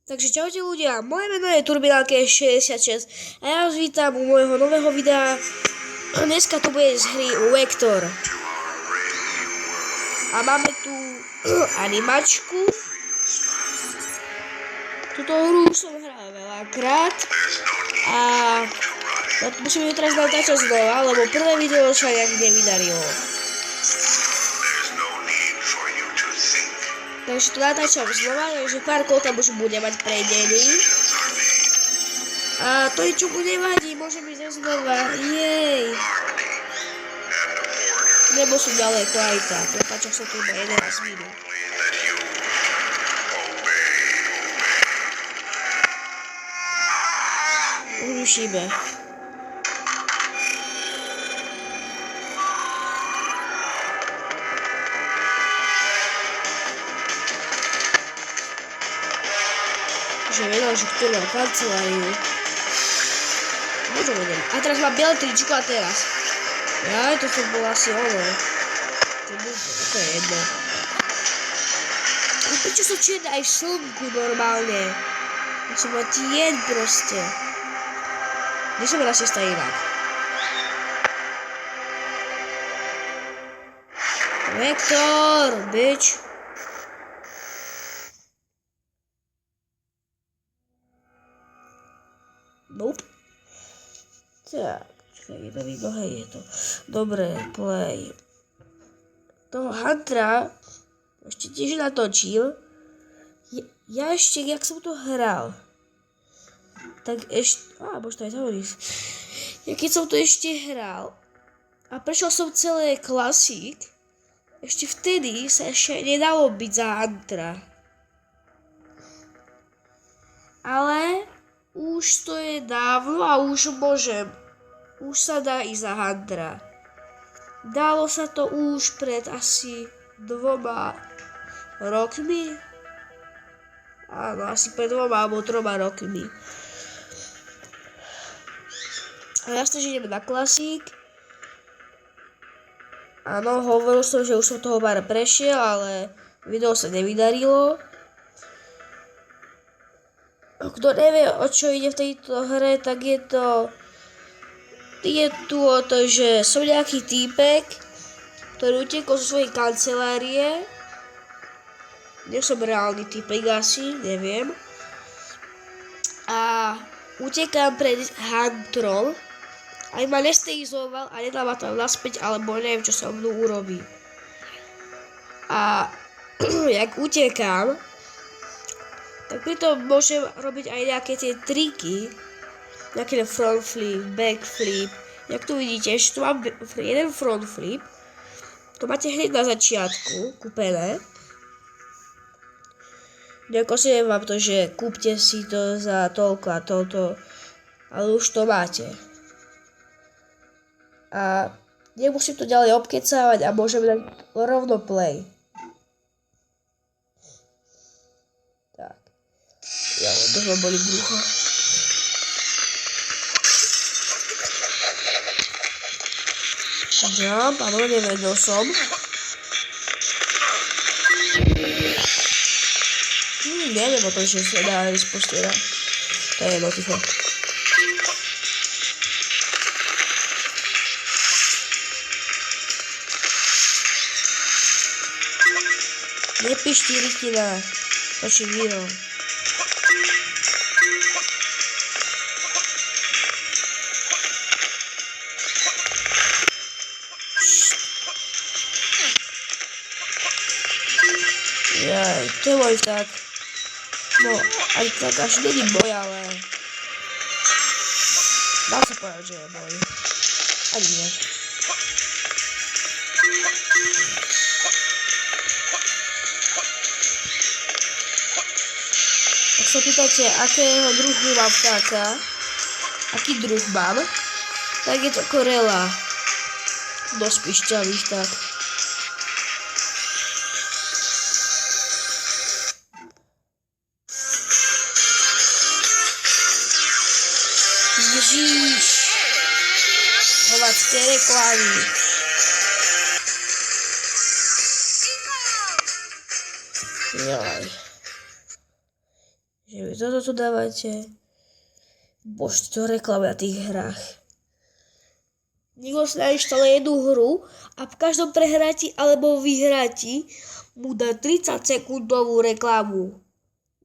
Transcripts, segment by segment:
Takže čaute ľudia, moje meno je Turbinálke66 a ja vás vítam u môjho nového videa. Dneska to bude z hry Vector. A máme tu animačku. Tuto hru som hral veľakrát a musím ju teraz natáčať znova, lebo prvé video sa nejak nevydarilo. Takže to natáčam znova, takže pár kol tam už bude mať prejdený. A to ničomu nevadí, môžem ísť znova, jej. Nebo sú ďaleko aj tak, natáčam sa tu iba 11 minút. Rušíme. Že vedel, že kto má kanceláriu. Možno vedel. A teraz má biele tričko a teraz. Jaj, to bolo asi ono. To je jedno. A prečo sú čierne aj v slnku normálne? Prečo má tieň proste. Kde som raz sa inak? Vector, bitch. Nope. Tak, čakaj, je to vidno, hej, je to. Dobre, play. Toho Huntera ešte tiež natočil. Ja ešte, jak som to hral, tak ešte, možno aj hovoríš. Ja keď som to ešte hral a prešiel som celé klasík, ešte vtedy sa ešte nedalo byť za Huntera. Ale už to je dávno a už môžem. Už sa dá ísť za Huntera. Dalo sa to už pred asi 2 rokmi. Áno, asi pred 2 alebo 3 rokmi. A jasne, že ideme na klasík. Áno, hovoril som, že už som toho pár prešiel, ale video sa nevydarilo. Kto nevie, o čo ide v tejto hre, tak je tu o to, že som nejaký týpek, ktorý utekol zo svojej kancelárie. Nie som reálny týpek asi, neviem. A utekám pred Hunterom. Aj ma nestabilizoval a nedal ma tam naspäť, alebo neviem, čo sa mnou urobí. A jak utekám, tak pritom môžem robiť aj nejaké tie triky, nejaký front flip, back flip. Jak tu vidíte, ešte tu mám jeden front flip, to máte hneď na začiatku kúpené. Nekosím vám to, že kúpte si to za toľko a toľko, ale už to máte. A nemusím to ďalej obkecávať a môžem dať rovno play. Ja, to ma boli brucho. Jump, áno, nevedel som. Neviem o tom, že sa dá ísť postiera. To je jedno, ticho. Nepíš Rytina. Točím video. Jaj, to je môj vták. No, ani tak až není môj, ale dá sa povedať, že je môj. Ani nie. Ak sa pýtate, akého druhu mám vtáka, aký druh mám, tak je to korela. Dosť pišťavý vták. Ježíš, hovacké reklamy. Jaj. Že toto tu dávate. Bože, to reklamy na tých hrách. Niekto si nainštaluje jednu hru a v každom prehráti alebo vyhráti mu dá 30 sekundovú reklamu.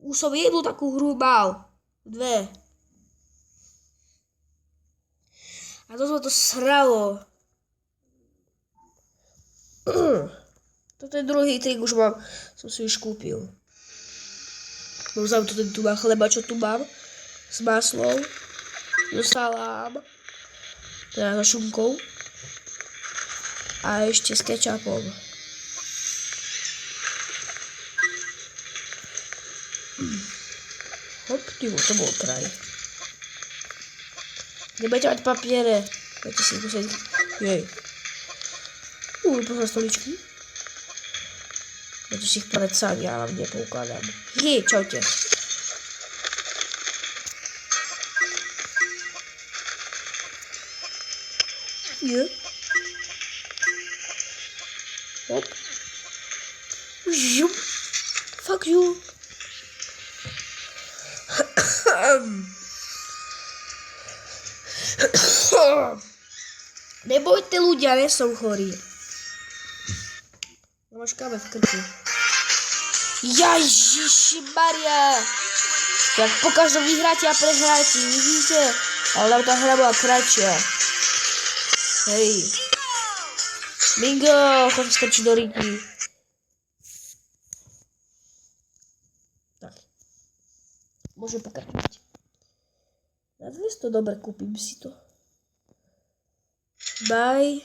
Už som jednu takú hru mal. 2. A to sa to sralo. Toto je druhý trik, už mám. Som si už kúpil. Mám tu ten tu má chleba, čo tu mám. S maslom. So salám. Teda so šunkou. A ešte s kečapom. Hop, tyvo, to bol kraj. Nebudete mať papiere. Budete si musieť... Jej. Pozor stoličky. Budete si ich podať sami, ja vám nepoukladám. Jej, čaute. Je. Hop. Žup. Fuck you. Nebojte ľudia, nie som chorý. Máš káve v krku. Ježišimaria. Tak po každom vyhráte a prehráte, vidíte? Ale tá hra bola kratšia. Hej. Bingo, chod strčiť do rýky. Tak. Môžem pokračovať. Na 200 dobre, kúpim si to. Bye.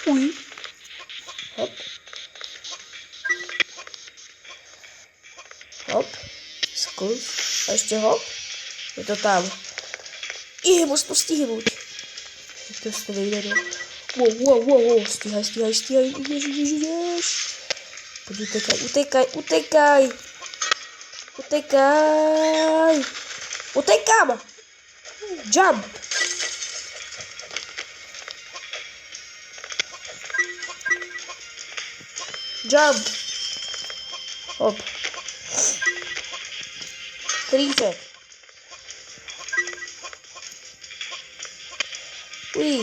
Uj. Hop. Hop. Skús. A ešte hop. Je to tam. Musím to stihnúť. To si to vydarilo. Wow. Stíhaj. Ježiš. Poď utekaj. Utekám. Jump. Jump. Hop. 30.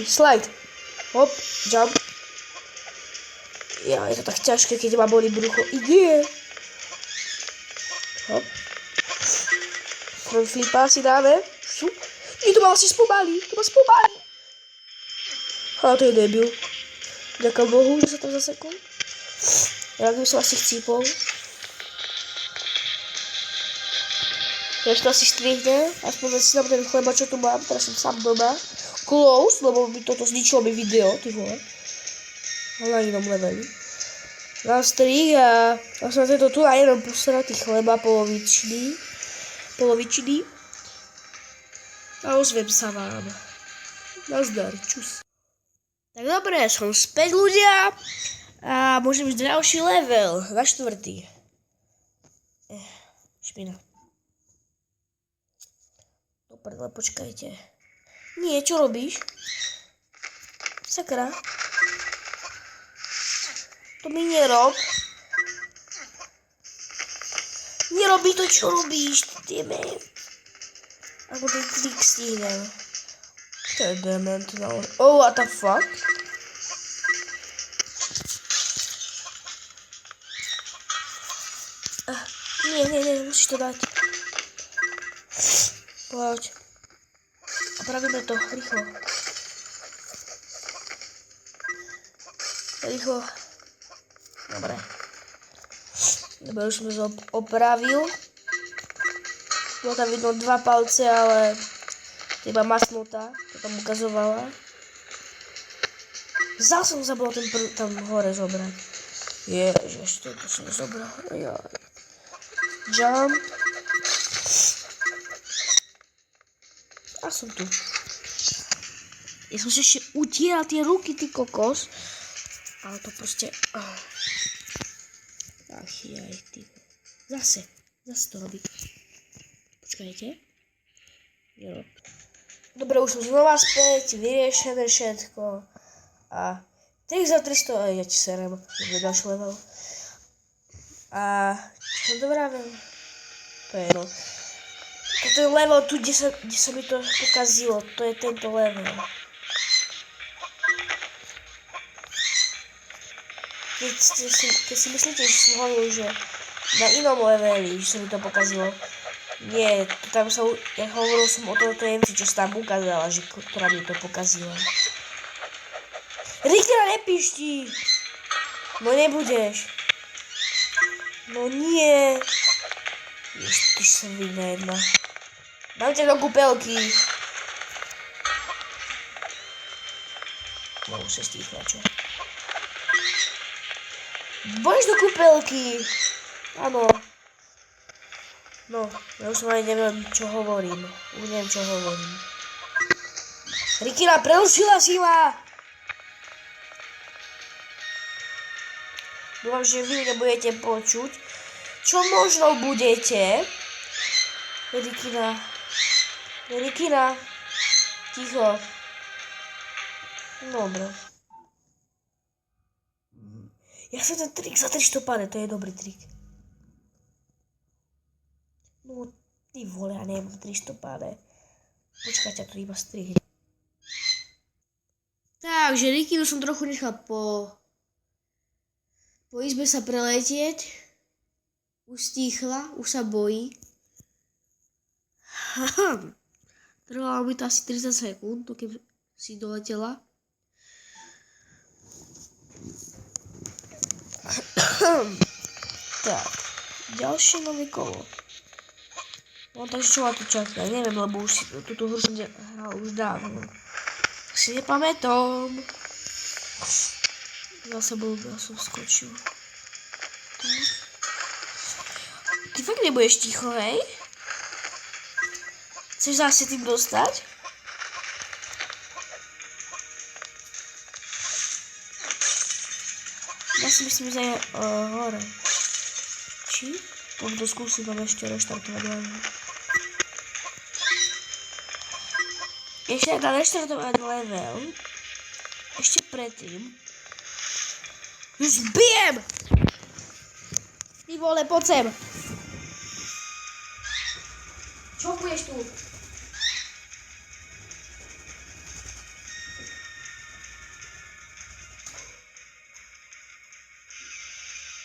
Slide. Hop. Jump. Ja, je to tak ťažké, keď ma bolí brucho. Ide. Hop. Front flipa si dáme. Šup. To ma asi spomalí. Ale to je debil. Ďakujem Bohu, že sa to zasekol. Ja by som asi chcípol. Ja to asi strihne. Aspoň si dám ten chleba, čo tu mám. Teraz som sám doma. Close, lebo by toto zničilo mi video, ty vole. Ale na inom leveli. Dám strih a som na tento tu a jenom posratý chleba polovičný. A ozviem sa vám. Nazdar, čus. Tak dobre, som späť ľudia. A môžem ísť ďalší level, na 4. Špina. Dobre, počkajte. Nie, čo robíš? Sakra. To mi nerob. Nerobí to, čo robíš, tyme. Ako ten klik stihnem. To je dement, no. Oh, what the fuck? Nie, musíš to dať. Poď. Opravíme to, rýchlo. Dobre. Už som to opravil. Bolo tam vidno 2 palce, ale iba masnutá, to tam ukazovala. Zase som zabudol tam hore zobrať. Ježiš, to som zobral. Jump. A som tu. Ja som si ešte utieral tie ruky, ty kokos. Ale to proste... Ach jaj, ty. Zase to robí. Počkajte. Dobre, už som znova späť, vyriešené všetko. A Tých za 300 a ja ti serem. Ideme ďalší level. A čo som to vravil? To je jedno. Toto je level tu, kde sa mi to pokazilo. To je tento level. Keď si myslíte, že som hovoril, že na inom leveli, že sa mi to pokazilo. Nie, tam sa, ja hovoril som o toto MC, čo sa tam ukázala, že ktorá mi to pokazila. Rikera, nepišti! No nebudeš. No nie. Jež, ty srvina jedna. Dám ťa do kúpelky. No už sa stíchla, čo? Bož do kúpelky. Áno. No, ja už som aj neviem, čo hovorím. Už neviem, čo hovorím. Rikera, prerušila si ma! Dúfam, že vy nebudete počuť. Čo možno budete? Rikera. Ticho. Dobre. Ja som ten trik za 300 páne, to je dobrý trik. No, ty vole, ja nemám 300 páne. Počkajte, to iba strihne. Takže Rikinu som trochu nechal po izbe sa preletieť. Už stíchla, už sa bojí. Trvalo mi to asi 30 sekúnd, keď si doletela. Tak, ďalšie nové kolo. No takže čo ma tu čaká, neviem, lebo už si túto hru som hral už dávno. Si nepamätám. Zase som skočil. Tak. Ty fakt nebudeš ticho, hej? Chceš zase tým dostať? Ja si myslím, že je hore. Či? Mám to skúsiť, mám ešte reštartovať level. Ešte na reštartovať level. Ešte predtým. Už bijem! Ty vole, poď sem! Čo budeš tu?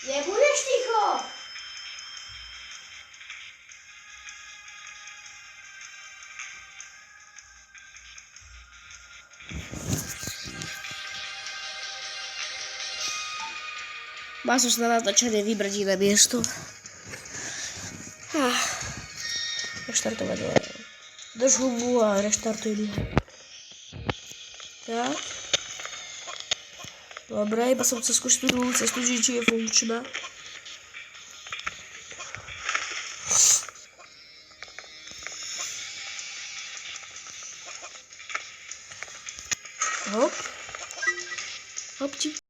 Nebudeš ticho! Mal som sa na natáčanie vybrať iné miesto. Reštartovať level. Drž hubu a reštartuj ho. Tak. Dobre, iba som chcel skúšiť tú druhú cestu, či je funkčná. Hop. Hopči.